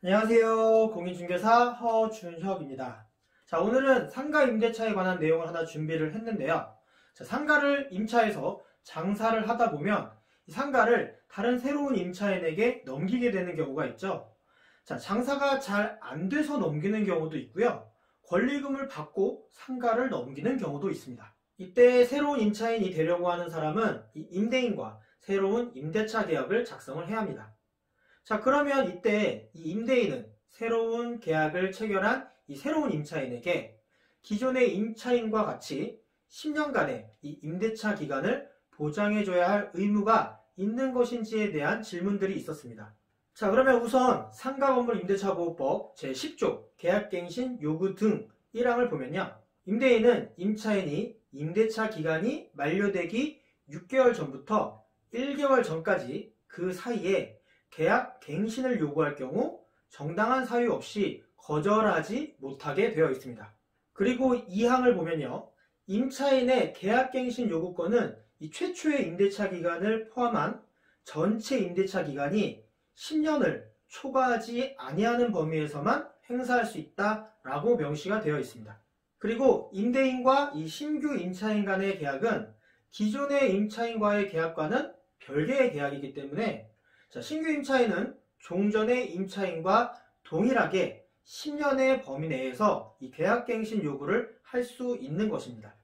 안녕하세요. 공인중개사 허준혁입니다. 자, 오늘은 상가 임대차에 관한 내용을 하나 준비를 했는데요. 자, 상가를 임차해서 장사를 하다 보면 이 상가를 다른 새로운 임차인에게 넘기게 되는 경우가 있죠. 자, 장사가 잘 안 돼서 넘기는 경우도 있고요. 권리금을 받고 상가를 넘기는 경우도 있습니다. 이때 새로운 임차인이 되려고 하는 사람은 이 임대인과 새로운 임대차 계약을 작성을 해야 합니다. 자, 그러면 이때 이 임대인은 새로운 계약을 체결한 이 새로운 임차인에게 기존의 임차인과 같이 10년간의 이 임대차 기간을 보장해줘야 할 의무가 있는 것인지에 대한 질문들이 있었습니다. 자, 그러면 우선 상가건물 임대차보호법 제10조 계약갱신 요구 등 1항을 보면요. 임대인은 임차인이 임대차 기간이 만료되기 6개월 전부터 1개월 전까지 그 사이에 계약 갱신을 요구할 경우 정당한 사유 없이 거절하지 못하게 되어 있습니다. 그리고 2항을 보면요. 임차인의 계약 갱신 요구권은 이 최초의 임대차 기간을 포함한 전체 임대차 기간이 10년을 초과하지 아니하는 범위에서만 행사할 수 있다라고 명시가 되어 있습니다. 그리고 임대인과 이 신규 임차인 간의 계약은 기존의 임차인과의 계약과는 별개의 계약이기 때문에 신규 임차인은 종전의 임차인과 동일하게 10년의 범위 내에서 이 계약갱신 요구를 할 수 있는 것입니다.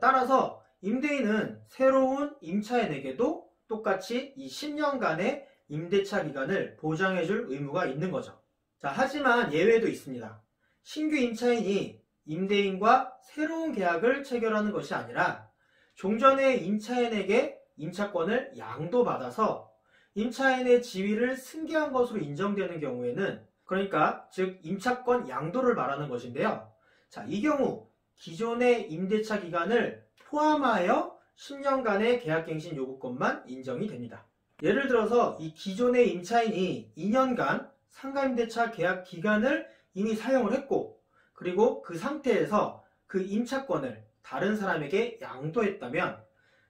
따라서 임대인은 새로운 임차인에게도 똑같이 이 10년간의 임대차 기간을 보장해줄 의무가 있는 거죠. 하지만 예외도 있습니다. 신규 임차인이 임대인과 새로운 계약을 체결하는 것이 아니라 종전의 임차인에게 임차권을 양도받아서 임차인의 지위를 승계한 것으로 인정되는 경우에는, 그러니까 즉 임차권 양도를 말하는 것인데요. 이 경우 기존의 임대차 기간을 포함하여 10년간의 계약갱신 요구권만 인정이 됩니다. 예를 들어서 이 기존의 임차인이 2년간 상가임대차 계약 기간을 이미 사용을 했고, 그리고 그 상태에서 그 임차권을 다른 사람에게 양도했다면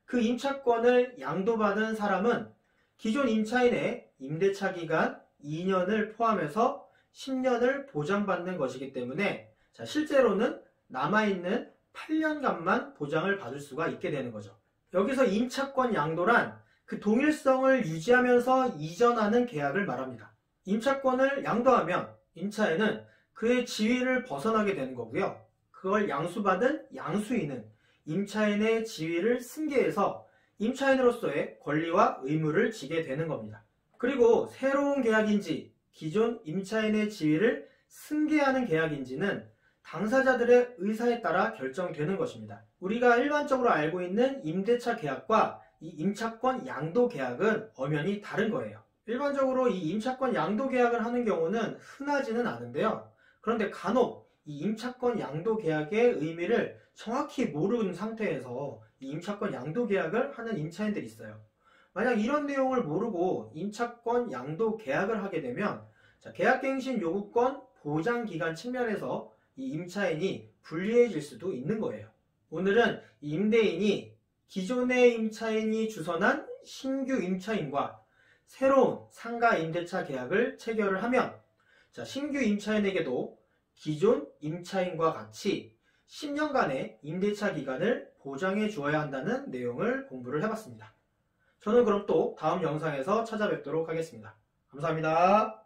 그 임차권을 양도받은 사람은 기존 임차인의 임대차 기간 2년을 포함해서 10년을 보장받는 것이기 때문에 실제로는 남아있는 8년간만 보장을 받을 수가 있게 되는 거죠. 여기서 임차권 양도란 그 동일성을 유지하면서 이전하는 계약을 말합니다. 임차권을 양도하면 임차인은 그의 지위를 벗어나게 되는 거고요. 그걸 양수받은 양수인은 임차인의 지위를 승계해서 임차인으로서의 권리와 의무를 지게 되는 겁니다. 그리고 새로운 계약인지 기존 임차인의 지위를 승계하는 계약인지는 당사자들의 의사에 따라 결정되는 것입니다. 우리가 일반적으로 알고 있는 임대차 계약과 이 임차권 양도 계약은 엄연히 다른 거예요. 일반적으로 이 임차권 양도 계약을 하는 경우는 흔하지는 않은데요. 그런데 간혹 이 임차권 양도 계약의 의미를 정확히 모르는 상태에서 이 임차권 양도 계약을 하는 임차인들이 있어요. 만약 이런 내용을 모르고 임차권 양도 계약을 하게 되면 계약갱신 요구권 보장기간 측면에서 이 임차인이 불리해질 수도 있는 거예요. 오늘은 이 임대인이 기존의 임차인이 주선한 신규 임차인과 새로운 상가 임대차 계약을 체결을 하면 신규 임차인에게도 기존 임차인과 같이 10년간의 임대차 기간을 보장해 주어야 한다는 내용을 공부를 해봤습니다. 저는 그럼 또 다음 영상에서 찾아뵙도록 하겠습니다. 감사합니다.